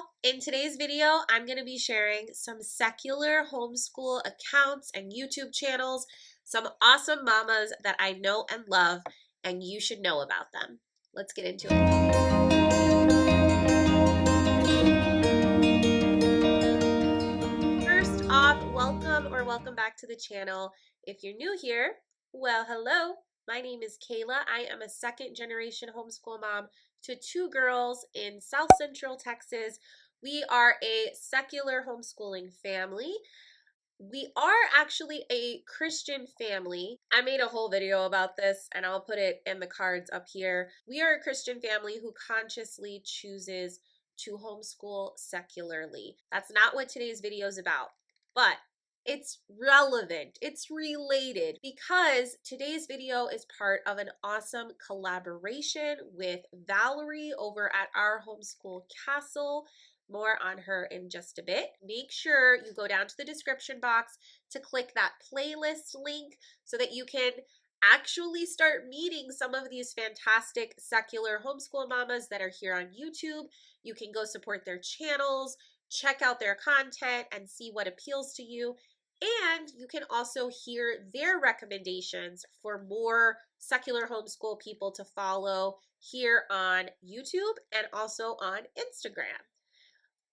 y'all. In today's video, I'm going to be sharing some secular homeschool accounts and YouTube channels, some awesome mamas that I know and love, and you should know about them. Let's get into it. First off, welcome back to the channel. If you're new here, well, hello. My name is Kaela. I am a second generation homeschool mom to two girls in South Central Texas. We are a secular homeschooling family. We are actually a Christian family. I made a whole video about this and I'll put it in the cards up here. We are a Christian family who consciously chooses to homeschool secularly. That's not what today's video is about, but it's relevant, it's related, because today's video is part of an awesome collaboration with Valerie over at our Homeschool Castle. More on her in just a bit. Make sure you go down to the description box to click that playlist link so that you can actually start meeting some of these fantastic secular homeschool mamas that are here on YouTube. You can go support their channels, check out their content, and see what appeals to you. And you can also hear their recommendations for more secular homeschool people to follow here on YouTube and also on Instagram.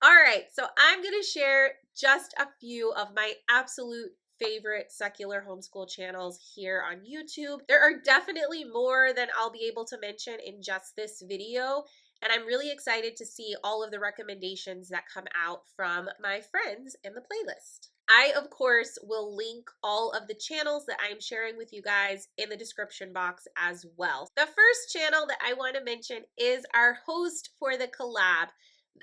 All right, so I'm going to share just a few of my absolute favorite secular homeschool channels here on YouTube. There are definitely more than I'll be able to mention in just this video, and I'm really excited to see all of the recommendations that come out from my friends in the playlist. I, of course, will link all of the channels that I'm sharing with you guys in the description box as well. The first channel that I want to mention is our host for the collab,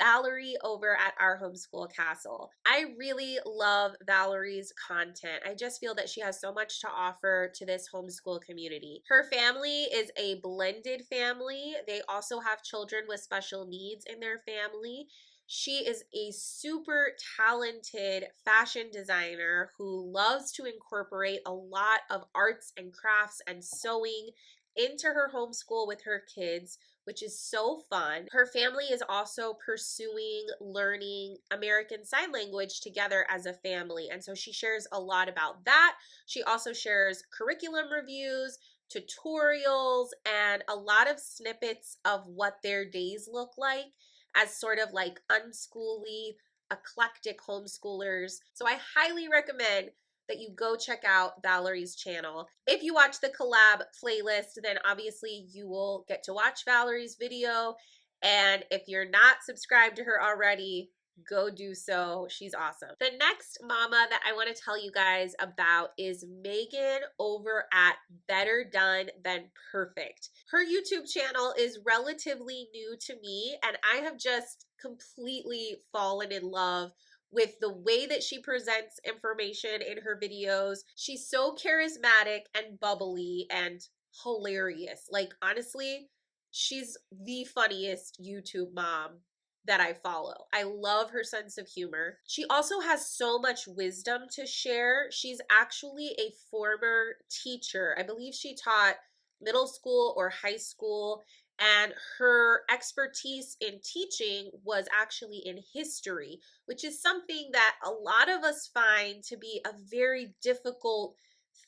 Valerie over at our Homeschool Castle. I really love Valerie's content. I just feel that she has so much to offer to this homeschool community. Her family is a blended family. They also have children with special needs in their family. She is a super talented fashion designer who loves to incorporate a lot of arts and crafts and sewing into her homeschool with her kids, which is so fun. Her family is also pursuing learning American Sign Language together as a family, and so she shares a lot about that. She also shares curriculum reviews, tutorials, and a lot of snippets of what their days look like as sort of like unschooly, eclectic homeschoolers. So I highly recommend that you go check out Valerie's channel. If you watch the collab playlist, then obviously you will get to watch Valerie's video. And if you're not subscribed to her already, go do so. She's awesome. The next mama that I want to tell you guys about is Megan over at Better Done Than Perfect. Her YouTube channel is relatively new to me, and I have just completely fallen in love with the way that she presents information in her videos. She's so charismatic and bubbly and hilarious. Like, honestly, she's the funniest YouTube mom that I follow. I love her sense of humor. She also has so much wisdom to share. She's actually a former teacher. I believe she taught middle school or high school, and her expertise in teaching was actually in history, which is something that a lot of us find to be a very difficult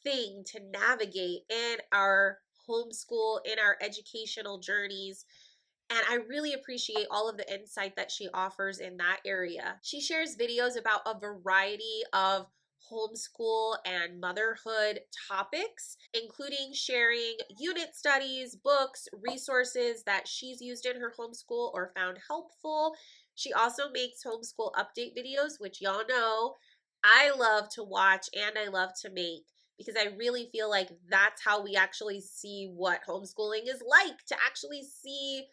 thing to navigate in our homeschool, in our educational journeys. And I really appreciate all of the insight that she offers in that area. She shares videos about a variety of homeschool and motherhood topics, including sharing unit studies, books, resources that she's used in her homeschool or found helpful. She also makes homeschool update videos, which y'all know I love to watch and I love to make, because I really feel like that's how we actually see what homeschooling is like, to actually see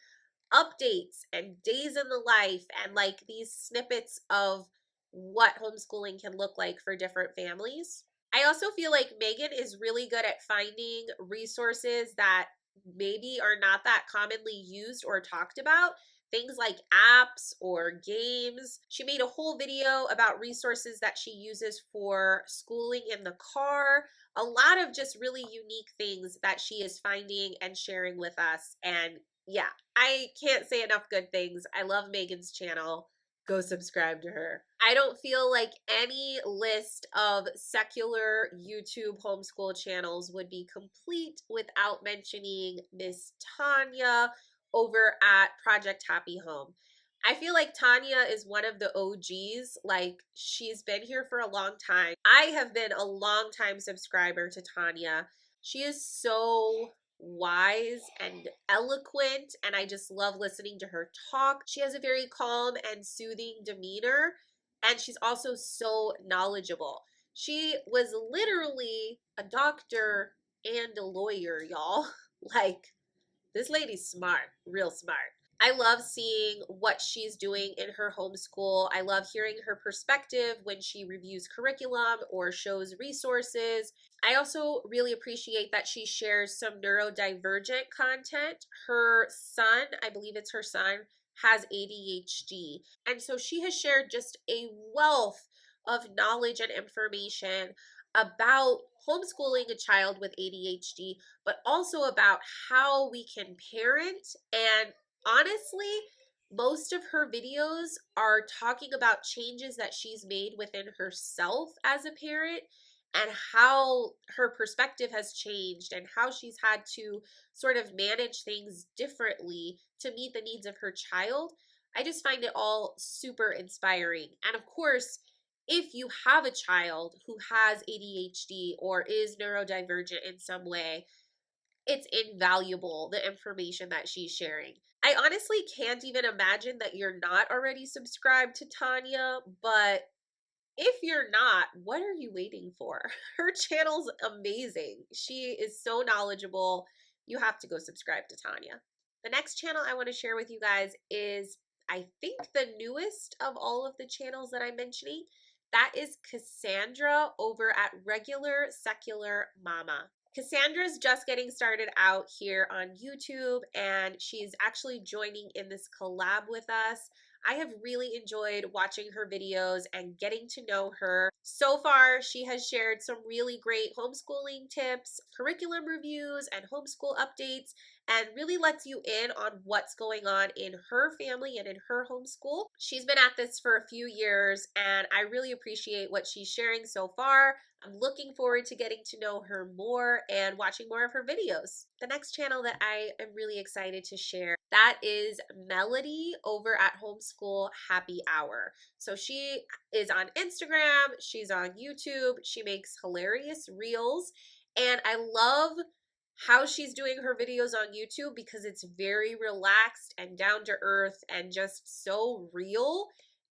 updates and days in the life and like these snippets of what homeschooling can look like for different families. I also feel like Megan is really good at finding resources that maybe are not that commonly used or talked about. Things like apps or games. She made a whole video about resources that she uses for schooling in the car. A lot of just really unique things that she is finding and sharing with us. And yeah, I can't say enough good things. I love Megan's channel. go subscribe to her. I don't feel like any list of secular YouTube homeschool channels would be complete without mentioning Miss Tanya over at Project Happy Home. I feel like Tanya is one of the OGs. Like, she's been here for a long time. I have been a long time subscriber to Tanya. She is so wise and eloquent, and I just love listening to her talk. She has a very calm and soothing demeanor, and she's also so knowledgeable. She was literally a doctor and a lawyer, y'all. Like, this lady's smart, real smart. I love seeing what she's doing in her homeschool. I love hearing her perspective when she reviews curriculum or shows resources. I also really appreciate that she shares some neurodivergent content. Her son, I believe it's her son, has ADHD. And so she has shared just a wealth of knowledge and information about homeschooling a child with ADHD, but also about how we can parent. And honestly, most of her videos are talking about changes that she's made within herself as a parent and how her perspective has changed and how she's had to sort of manage things differently to meet the needs of her child. I just find it all super inspiring. And of course, if you have a child who has ADHD or is neurodivergent in some way, it's invaluable, the information that she's sharing. I honestly can't even imagine that you're not already subscribed to Tanya, but if you're not, what are you waiting for? Her channel's amazing. She is so knowledgeable. You have to go subscribe to Tanya. The next channel I want to share with you guys is, I think, the newest of all of the channels that I'm mentioning. That is Cassandra over at Regular Secular Momma. Cassandra's just getting started out here on YouTube, and she's actually joining in this collab with us. I have really enjoyed watching her videos and getting to know her. So far, she has shared some really great homeschooling tips, curriculum reviews, and homeschool updates, and really lets you in on what's going on in her family and in her homeschool. She's been at this for a few years, and I really appreciate what she's sharing so far. I'm looking forward to getting to know her more and watching more of her videos. The next channel that I am really excited to share, that is Melody over at Homeschool Happy Hour. So she is on Instagram, she's on YouTube, she makes hilarious reels, and I love how she's doing her videos on YouTube because it's very relaxed and down to earth and just so real.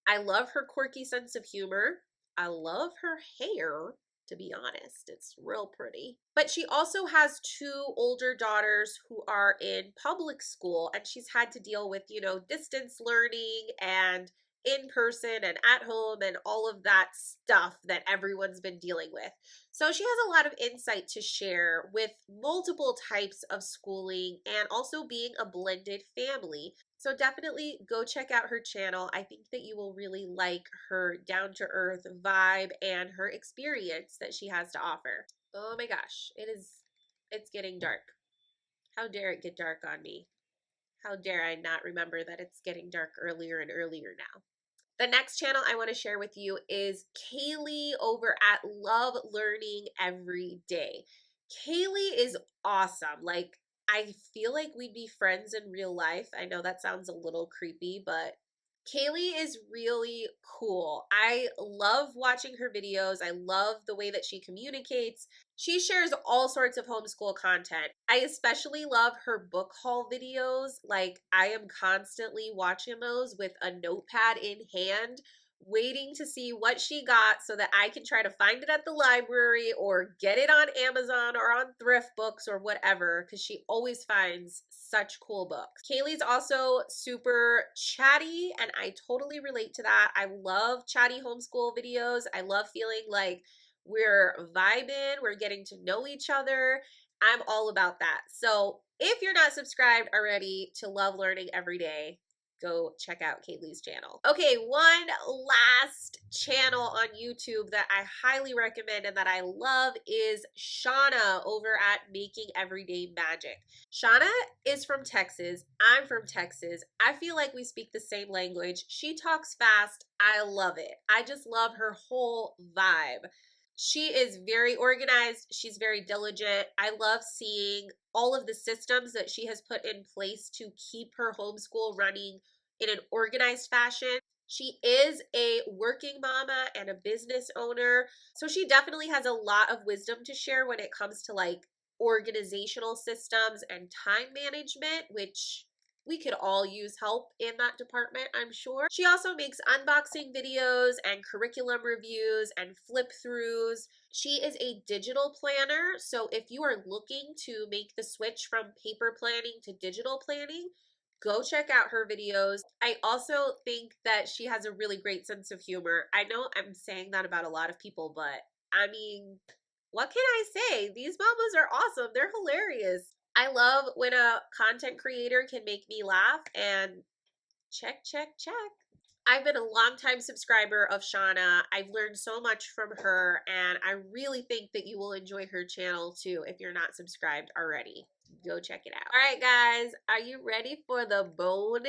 I love her quirky sense of humor. I love her hair, to be honest. It's real pretty. But she also has two older daughters who are in public school, and she's had to deal with, distance learning and in person and at home and all of that stuff that everyone's been dealing with. So she has a lot of insight to share with multiple types of schooling and also being a blended family. So definitely go check out her channel. I think that you will really like her down-to-earth vibe and her experience that she has to offer. Oh my gosh, it's getting dark. How dare it get dark on me? How dare I not remember that it's getting dark earlier and earlier now? The next channel I want to share with you is Kaylee over at Love Learning Every Day. Kaylee is awesome. Like, I feel like we'd be friends in real life. I know that sounds a little creepy, but Kaylee is really cool. I love watching her videos. I love the way that she communicates. She shares all sorts of homeschool content. I especially love her book haul videos. Like, I am constantly watching those with a notepad in hand, waiting to see what she got so that I can try to find it at the library or get it on Amazon or on thrift books or whatever, because she always finds such cool books. Kaylee's also super chatty, and I totally relate to that. I love chatty homeschool videos. I love feeling like we're vibing, we're getting to know each other. I'm all about that. So if you're not subscribed already to Love Learning Every Day, go check out Kaylee's channel. Okay, one last channel on YouTube that I highly recommend and that I love is Shauna over at Making Everyday Magic. Shauna is from Texas. I'm from Texas. I feel like we speak the same language. She talks fast. I love it. I just love her whole vibe. She is very organized. She's very diligent. I love seeing all of the systems that she has put in place to keep her homeschool running in an organized fashion. She is a working mama and a business owner. So she definitely has a lot of wisdom to share when it comes to like organizational systems and time management, which we could all use help in that department, I'm sure. She also makes unboxing videos and curriculum reviews and flip throughs. She is a digital planner, so if you are looking to make the switch from paper planning to digital planning, go check out her videos. I also think that she has a really great sense of humor. I know I'm saying that about a lot of people, but I mean, what can I say? These mamas are awesome. They're hilarious. I love when a content creator can make me laugh, and check, check, check. I've been a longtime subscriber of Shauna. I've learned so much from her, and I really think that you will enjoy her channel too if you're not subscribed already. Go check it out. All right, guys, are you ready for the bonus?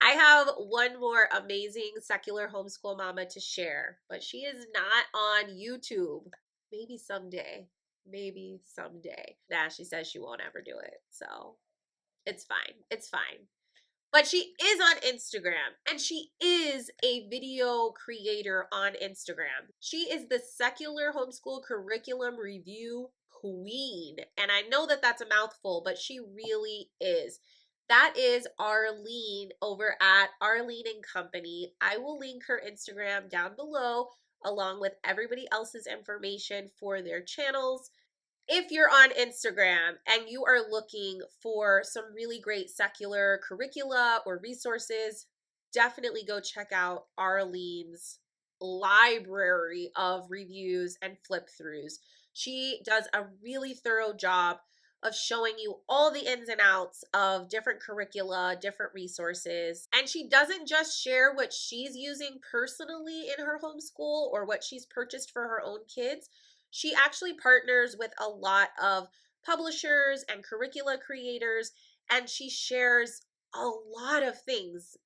I have one more amazing secular homeschool mama to share, but she is not on YouTube. Maybe someday. Maybe someday. Nah, she says she won't ever do it. So it's fine. It's fine. But she is on Instagram, and she is a video creator on Instagram. She is the Secular Homeschool Curriculum Review Queen. And I know that that's a mouthful, but she really is. That is Arlene over at Arlene and Company. I will link her Instagram down below along with everybody else's information for their channels. If you're on Instagram and you are looking for some really great secular curricula or resources, definitely go check out Arlene's library of reviews and flip throughs. She does a really thorough job of showing you all the ins and outs of different curricula, different resources. And she doesn't just share what she's using personally in her homeschool or what she's purchased for her own kids. She actually partners with a lot of publishers and curricula creators, and she shares a lot of things,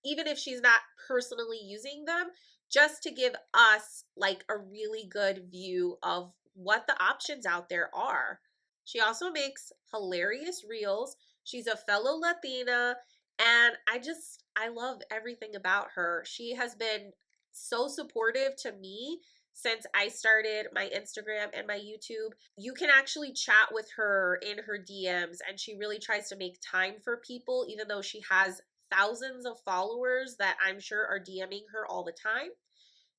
even if she's not personally using them, just to give us like a really good view of what the options out there are. She also makes hilarious reels. She's a fellow Latina, and I love everything about her. She has been so supportive to me since I started my Instagram and my YouTube. You can actually chat with her in her DMs, and she really tries to make time for people, even though she has thousands of followers that I'm sure are DMing her all the time.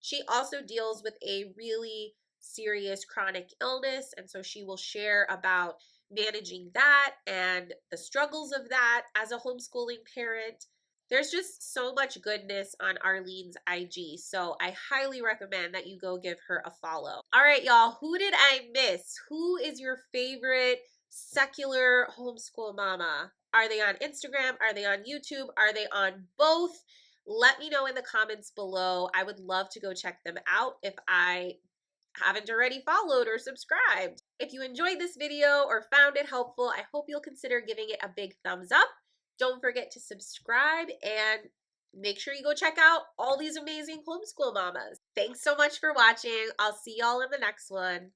She also deals with a really serious chronic illness, and so she will share about managing that and the struggles of that as a homeschooling parent. There's just so much goodness on Arlene's IG, so I highly recommend that you go give her a follow. All right, y'all, who did I miss? Who is your favorite secular homeschool mama? Are they on Instagram? Are they on YouTube? Are they on both? Let me know in the comments below. I would love to go check them out if I haven't already followed or subscribed. If you enjoyed this video or found it helpful, I hope you'll consider giving it a big thumbs up. Don't forget to subscribe and make sure you go check out all these amazing homeschool mamas. Thanks so much for watching. I'll see y'all in the next one.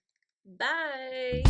Bye.